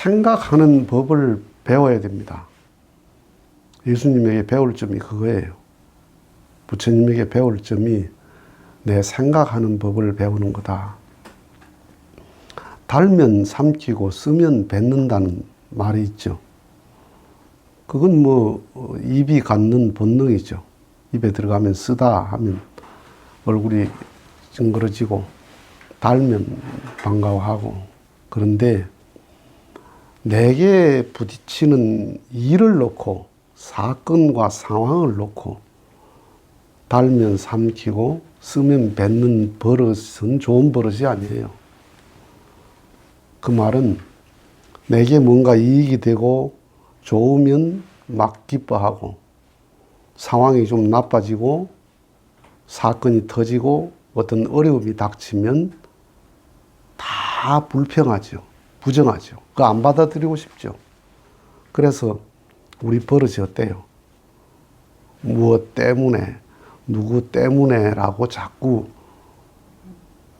생각하는 법을 배워야 됩니다. 예수님에게 배울 점이 그거예요. 부처님에게 배울 점이 내 생각하는 법을 배우는 거다. 달면 삼키고 쓰면 뱉는다는 말이 있죠. 그건 입이 갖는 본능이죠. 입에 들어가면 쓰다 하면 얼굴이 찡그러지고 달면 반가워하고. 그런데 내게 부딪히는 일을 놓고 사건과 상황을 놓고 달면 삼키고 쓰면 뱉는 버릇은 좋은 버릇이 아니에요. 그 말은 내게 뭔가 이익이 되고 좋으면 막 기뻐하고 상황이 좀 나빠지고 사건이 터지고 어떤 어려움이 닥치면 다 불평하죠. 부정하죠. 그거 안 받아들이고 싶죠. 그래서 우리 버릇이 어때요? 무엇 때문에, 누구 때문에라고 자꾸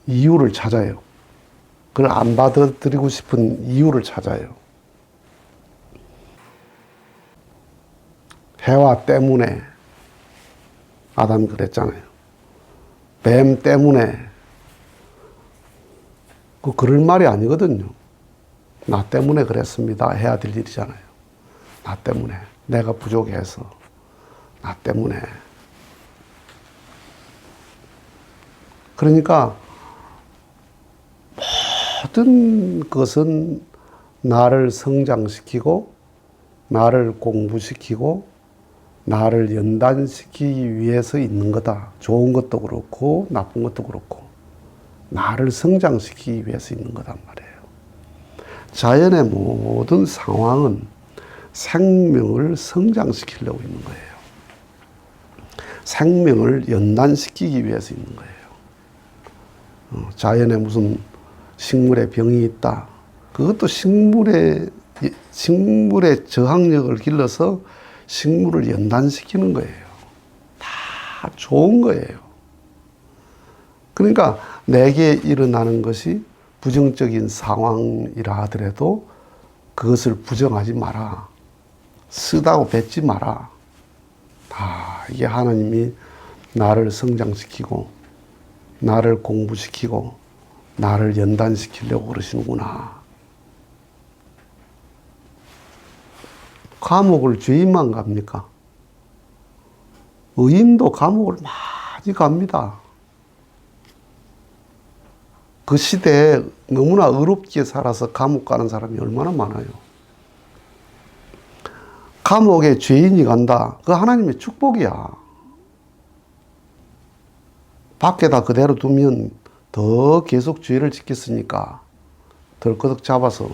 이유를 찾아요. 그걸 안 받아들이고 싶은 이유를 찾아요. 해와 때문에 아담이 그랬잖아요. 뱀 때문에. 그럴 말이 아니거든요. 나 때문에 그랬습니다. 해야 될 일이잖아요. 나 때문에. 내가 부족해서. 나 때문에. 그러니까 모든 것은 나를 성장시키고 나를 공부시키고 나를 연단시키기 위해서 있는 거다. 좋은 것도 그렇고 나쁜 것도 그렇고 나를 성장시키기 위해서 있는 거단 말이에요. 자연의 모든 상황은 생명을 성장시키려고 있는 거예요. 생명을 연단시키기 위해서 있는 거예요. 자연에 무슨 식물에 병이 있다. 그것도 식물의 저항력을 길러서 식물을 연단시키는 거예요. 다 좋은 거예요. 그러니까 내게 일어나는 것이 부정적인 상황이라 하더라도 그것을 부정하지 마라. 쓰다고 뱉지 마라. 이게 하나님이 나를 성장시키고 나를 공부시키고 나를 연단시키려고 그러시는구나. 감옥을 죄인만 갑니까? 의인도 감옥을 많이 갑니다. 그 시대에 너무나 의롭게 살아서 감옥 가는 사람이 얼마나 많아요. 감옥에 죄인이 간다. 그거 하나님의 축복이야. 밖에다 그대로 두면 더 계속 죄를 짓겠으니까 덜커덕 잡아서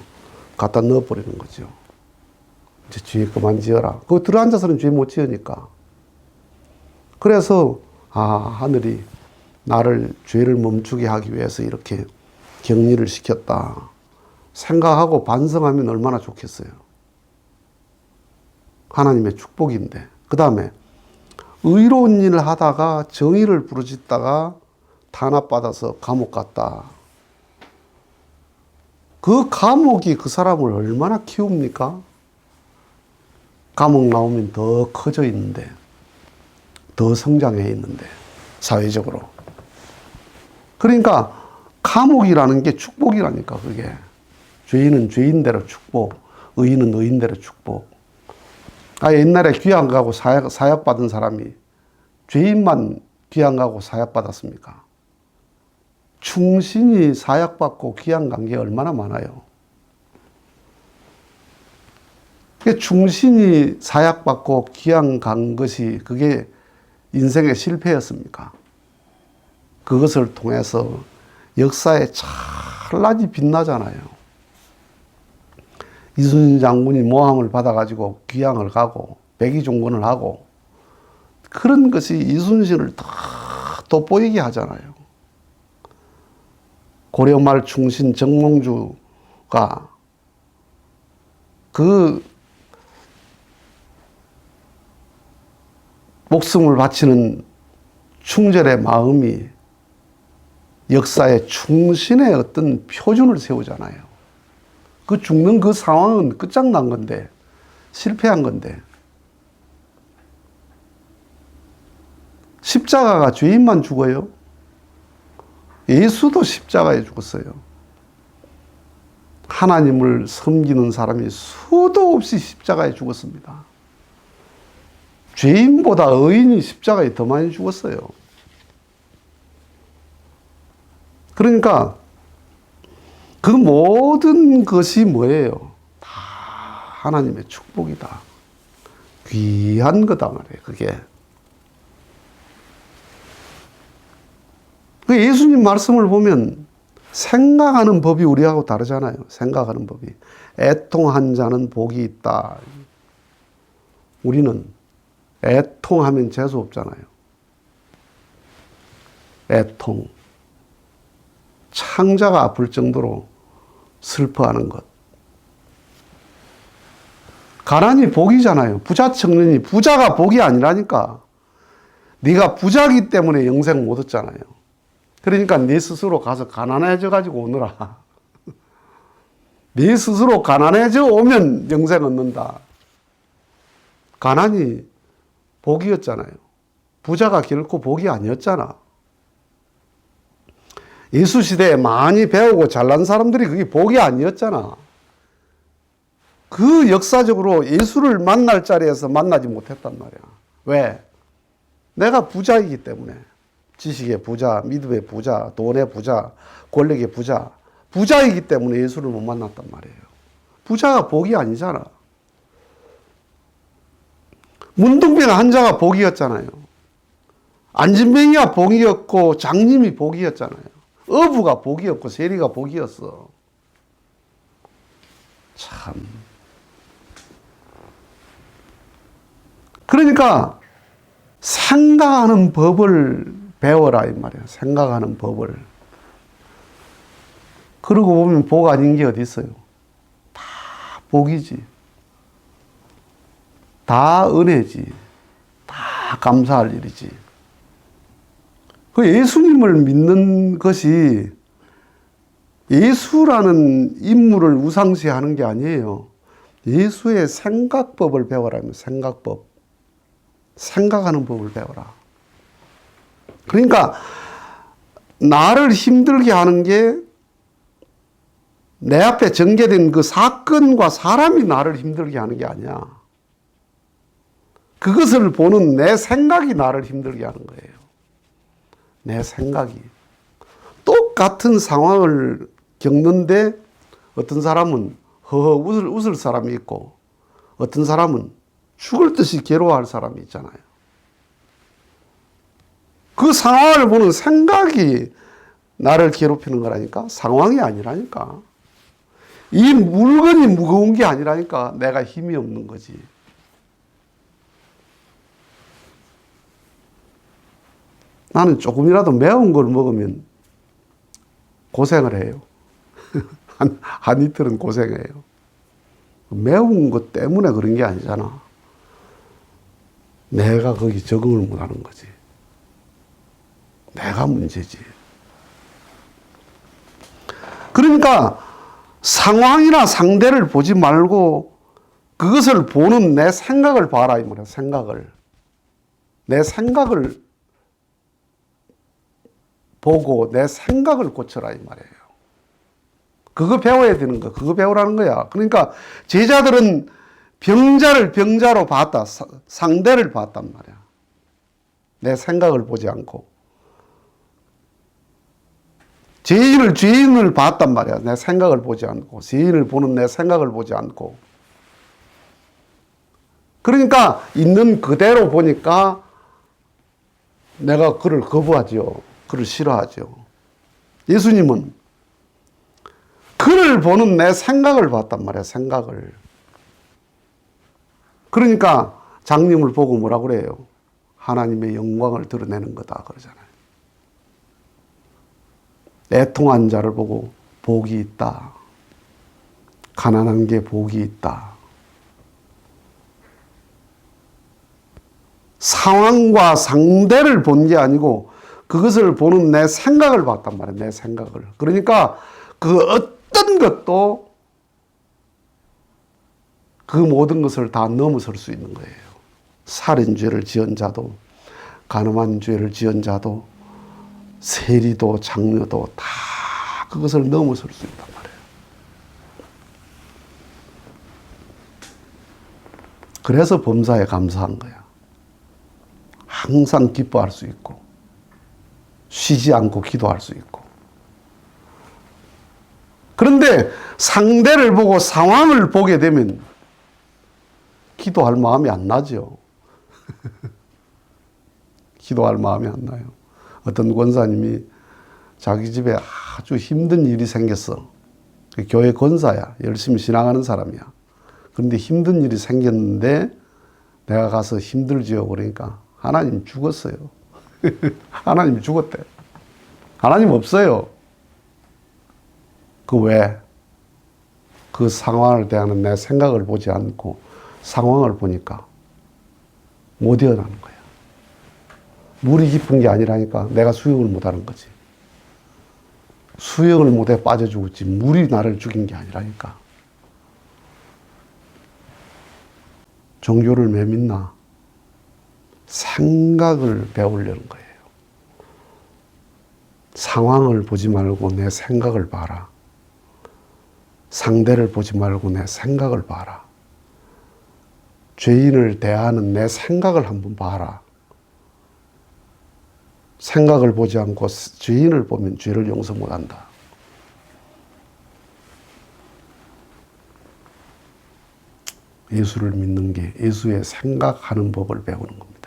갖다 넣어버리는 거죠. 이제 죄 그만 지어라. 그거 들어앉아서는 죄 못 지으니까. 그래서 하늘이 나를 죄를 멈추게 하기 위해서 이렇게 격리를 시켰다. 생각하고 반성하면 얼마나 좋겠어요. 하나님의 축복인데. 그 다음에 의로운 일을 하다가 정의를 부르짖다가 탄압받아서 감옥 갔다. 그 감옥이 그 사람을 얼마나 키웁니까? 감옥 나오면 더 커져 있는데, 더 성장해 있는데, 사회적으로. 그러니까 감옥이라는 게 축복이라니까, 그게. 죄인은 죄인대로 축복, 의인은 의인대로 축복. 옛날에 귀양 가고 사약 받은 사람이 죄인만 귀양 가고 사약 받았습니까? 충신이 사약 받고 귀양 간 게 얼마나 많아요. 충신이 사약 받고 귀양 간 것이 그게 인생의 실패였습니까? 그것을 통해서 역사에 찬란히 빛나잖아요. 이순신 장군이 모함을 받아가지고 귀양을 가고 백의종군을 하고 그런 것이 이순신을 더 돋보이게 하잖아요. 고려말 충신 정몽주가 그 목숨을 바치는 충절의 마음이 역사의 충신의 어떤 표준을 세우잖아요. 그 죽는 그 상황은 끝장난 건데, 실패한 건데. 십자가가 죄인만 죽어요? 예수도 십자가에 죽었어요. 하나님을 섬기는 사람이 수도 없이 십자가에 죽었습니다. 죄인보다 의인이 십자가에 더 많이 죽었어요. 그러니까 그 모든 것이 뭐예요? 다 하나님의 축복이다. 귀한 거다 말이에요, 그게. 그 예수님 말씀을 보면 생각하는 법이 우리하고 다르잖아요. 생각하는 법이. 애통한 자는 복이 있다. 우리는 애통하면 재수 없잖아요. 애통. 창자가 아플 정도로 슬퍼하는 것. 가난이 복이잖아요. 부자 청년이 부자가 복이 아니라니까. 네가 부자기 때문에 영생 못 얻잖아요. 그러니까 네 스스로 가서 가난해져 가지고 오너라. 네 스스로 가난해져 오면 영생 얻는다. 가난이 복이었잖아요. 부자가 결코 복이 아니었잖아. 예수 시대에 많이 배우고 잘난 사람들이 그게 복이 아니었잖아. 그 역사적으로 예수를 만날 자리에서 만나지 못했단 말이야. 왜? 내가 부자이기 때문에. 지식의 부자, 믿음의 부자, 돈의 부자, 권력의 부자. 부자이기 때문에 예수를 못 만났단 말이에요. 부자가 복이 아니잖아. 문둥병 환자가 복이었잖아요. 안진뱅이가 복이었고 장님이 복이었잖아요. 어부가 복이었고 세리가 복이었어. 참. 그러니까 생각하는 법을 배워라 이 말이야. 생각하는 법을. 그러고 보면 복 아닌 게 어디 있어요. 다 복이지. 다 은혜지. 다 감사할 일이지. 그 예수님을 믿는 것이 예수라는 인물을 우상시하는 게 아니에요. 예수의 생각법을 배워라면 생각법. 생각하는 법을 배워라. 그러니까 나를 힘들게 하는 게 내 앞에 전개된 그 사건과 사람이 나를 힘들게 하는 게 아니야. 그것을 보는 내 생각이 나를 힘들게 하는 거예요. 내 생각이. 똑같은 상황을 겪는데 어떤 사람은 허허 웃을 사람이 있고 어떤 사람은 죽을 듯이 괴로워할 사람이 있잖아요. 그 상황을 보는 생각이 나를 괴롭히는 거라니까. 상황이 아니라니까. 이 물건이 무거운 게 아니라니까. 내가 힘이 없는 거지. 나는 조금이라도 매운 걸 먹으면 고생을 해요. 한 이틀은 고생해요. 매운 것 때문에 그런 게 아니잖아. 내가 거기 적응을 못하는 거지. 내가 문제지. 그러니까 상황이나 상대를 보지 말고 그것을 보는 내 생각을 봐라 이 말이야. 생각을. 내 생각을 보고 내 생각을 고쳐라 이 말이에요. 그거 배워야 되는 거. 그거 배우라는 거야. 그러니까 제자들은 병자를 병자로 봤다. 상대를 봤단 말이야. 내 생각을 보지 않고. 죄인을 죄인을 봤단 말이야. 내 생각을 보지 않고. 죄인을 보는 내 생각을 보지 않고. 그러니까 있는 그대로 보니까 내가 그를 거부하죠. 그를 싫어하죠. 예수님은 그를 보는 내 생각을 봤단 말이야. 생각을. 그러니까 장님을 보고 뭐라 그래요? 하나님의 영광을 드러내는 거다 그러잖아요. 애통한 자를 보고 복이 있다. 가난한 게 복이 있다. 상황과 상대를 본 게 아니고 그것을 보는 내 생각을 봤단 말이야. 내 생각을. 그러니까 그 어떤 것도 그 모든 것을 다 넘어설 수 있는 거예요. 살인죄를 지은 자도, 간음한 죄를 지은 자도, 세리도, 장녀도 다 그것을 넘어설 수 있단 말이에요. 그래서 범사에 감사한 거야. 항상 기뻐할 수 있고, 쉬지 않고 기도할 수 있고. 그런데 상대를 보고 상황을 보게 되면 기도할 마음이 안 나죠. 기도할 마음이 안 나요. 어떤 권사님이 자기 집에 아주 힘든 일이 생겼어. 교회 권사야. 열심히 신앙하는 사람이야. 그런데 힘든 일이 생겼는데 내가 가서 힘들지요. 그러니까 하나님 죽었어요. 하나님 죽었대. 하나님 없어요. 그 왜? 그 상황을 대하는 내 생각을 보지 않고 상황을 보니까 못 이어나는 거야. 물이 깊은 게 아니라니까 내가 수영을 못하는 거지. 수영을 못해 빠져 죽었지 물이 나를 죽인 게 아니라니까. 종교를 왜 믿나? 생각을 배우려는 거예요. 상황을 보지 말고 내 생각을 봐라. 상대를 보지 말고 내 생각을 봐라. 죄인을 대하는 내 생각을 한번 봐라. 생각을 보지 않고 죄인을 보면 죄를 용서 못한다. 예수를 믿는 게 예수의 생각하는 법을 배우는 겁니다.